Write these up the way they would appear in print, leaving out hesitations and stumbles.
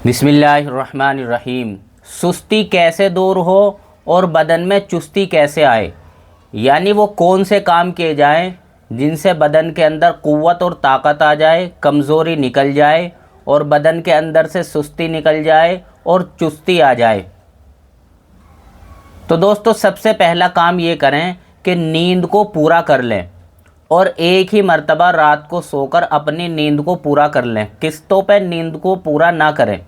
बिस्मिल्लाहिर्रहमानिर्रहीम। सुस्ती कैसे दूर हो और बदन में चुस्ती कैसे आए, यानी वो कौन से काम किए जाएं जिनसे बदन के अंदर क़ुव्वत और ताकत आ जाए, कमज़ोरी निकल जाए और बदन के अंदर से सुस्ती निकल जाए और चुस्ती आ जाए। तो दोस्तों, सबसे पहला काम ये करें कि नींद को पूरा कर लें और एक ही मर्तबा रात को सोकर अपनी नींद को पूरा कर लें। किस्तों पे नींद को पूरा ना करें।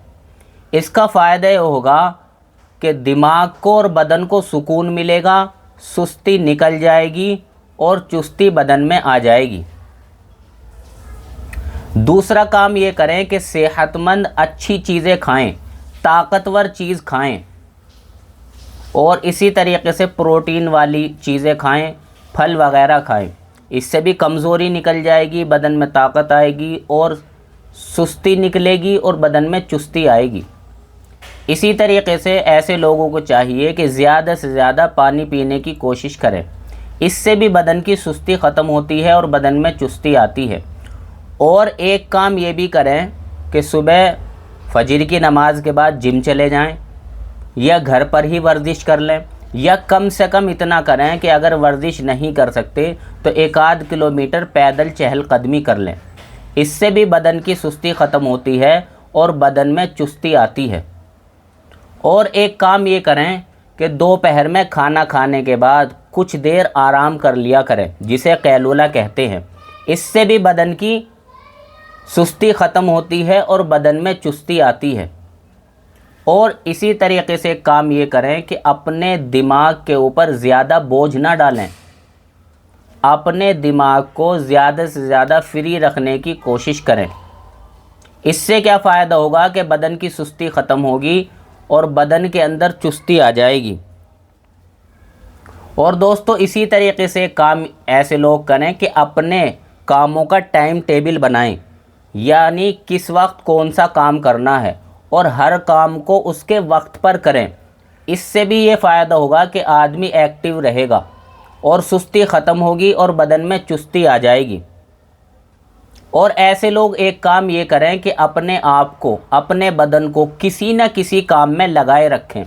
इसका फ़ायदा ये होगा कि दिमाग को और बदन को सुकून मिलेगा, सुस्ती निकल जाएगी और चुस्ती बदन में आ जाएगी। दूसरा काम ये करें कि सेहतमंद अच्छी चीज़ें खाएं, ताकतवर चीज़ खाएं और इसी तरीके से प्रोटीन वाली चीज़ें खाएं, फल वगैरह खाएं। इससे भी कमज़ोरी निकल जाएगी, बदन में ताकत आएगी और सुस्ती निकलेगी और बदन में चुस्ती आएगी। इसी तरीके से ऐसे लोगों को चाहिए कि ज़्यादा से ज़्यादा पानी पीने की कोशिश करें। इससे भी बदन की सुस्ती ख़त्म होती है और बदन में चुस्ती आती है। और एक काम ये भी करें कि सुबह फजर की नमाज के बाद जिम चले जाएं या घर पर ही वर्जिश कर लें, या कम से कम इतना करें कि अगर वर्जिश नहीं कर सकते तो 1-8 किलोमीटर पैदल चहलकदमी कर लें। इससे भी बदन की सुस्ती ख़त्म होती है और बदन में चुस्ती आती है। और एक काम ये करें कि दोपहर में खाना खाने के बाद कुछ देर आराम कर लिया करें, जिसे कैलूला कहते हैं। इससे भी बदन की सुस्ती ख़त्म होती है और बदन में चुस्ती आती है। और इसी तरीके से काम ये करें कि अपने दिमाग के ऊपर ज़्यादा बोझ ना डालें। अपने दिमाग को ज़्यादा से ज़्यादा फ्री रखने की कोशिश करें। इससे क्या फ़ायदा होगा कि बदन की सुस्ती ख़त्म होगी और बदन के अंदर चुस्ती आ जाएगी। और दोस्तों, इसी तरीके से काम ऐसे लोग करें कि अपने कामों का टाइम टेबल बनाएं, यानी किस वक्त कौन सा काम करना है और हर काम को उसके वक्त पर करें। इससे भी ये फ़ायदा होगा कि आदमी एक्टिव रहेगा और सुस्ती ख़त्म होगी और बदन में चुस्ती आ जाएगी। और ऐसे लोग एक काम ये करें कि अपने आप को, अपने बदन को किसी न किसी काम में लगाए रखें।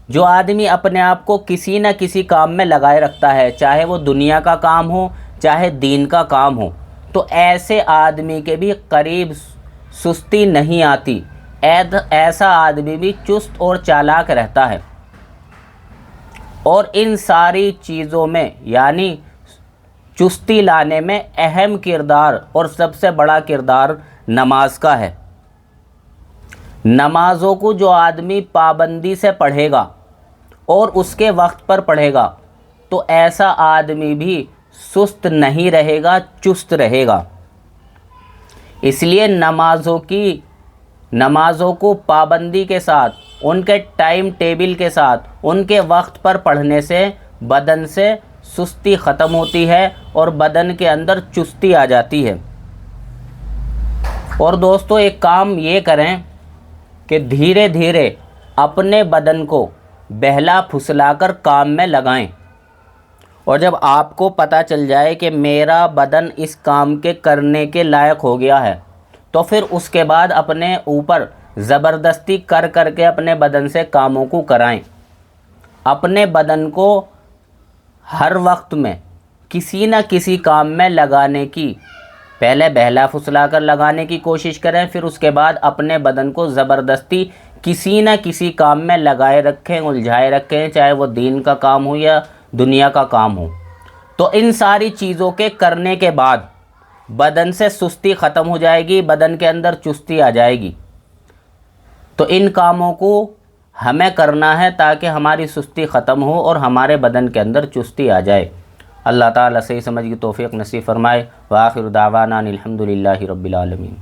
जो आदमी अपने आप को किसी न किसी काम में लगाए रखता है, चाहे वो दुनिया का काम हो चाहे दीन का काम हो, तो ऐसे आदमी के भी करीब सुस्ती नहीं आती। ऐसा आदमी भी चुस्त और चालाक रहता है। और इन सारी चीज़ों में, यानी चुस्ती लाने में अहम किरदार और सबसे बड़ा किरदार नमाज का है। नमाज़ों को जो आदमी पाबंदी से पढ़ेगा और उसके वक्त पर पढ़ेगा, तो ऐसा आदमी भी सुस्त नहीं रहेगा, चुस्त रहेगा। इसलिए नमाज़ों को पाबंदी के साथ, उनके टाइम टेबल के साथ, उनके वक्त पर पढ़ने से बदन से सुस्ती ख़त्म होती है और बदन के अंदर चुस्ती आ जाती है। और दोस्तों, एक काम ये करें कि धीरे धीरे अपने बदन को बहला फुसलाकर काम में लगाएं। और जब आपको पता चल जाए कि मेरा बदन इस काम के करने के लायक हो गया है, तो फिर उसके बाद अपने ऊपर ज़बरदस्ती कर करके अपने बदन से कामों को कराएं। अपने बदन को हर वक्त में किसी न किसी काम में लगाने की, पहले बहला फुसला कर लगाने की कोशिश करें, फिर उसके बाद अपने बदन को ज़बरदस्ती किसी न किसी काम में लगाए रखें, उलझाए रखें, चाहे वो दीन का काम हो या दुनिया का काम हो। तो इन सारी चीज़ों के करने के बाद बदन से सुस्ती ख़त्म हो जाएगी, बदन के अंदर चुस्ती आ जाएगी। तो इन कामों को हमें करना है ताकि हमारी सुस्ती ख़त्म हो और हमारे बदन के अंदर चुस्ती आ जाए। अल्लाह ताला सही समझ की तौफीक नसीब फरमाए। व आखिर दावाना अनिल हम्दुलिल्लाहि रब्बिल आलमीन।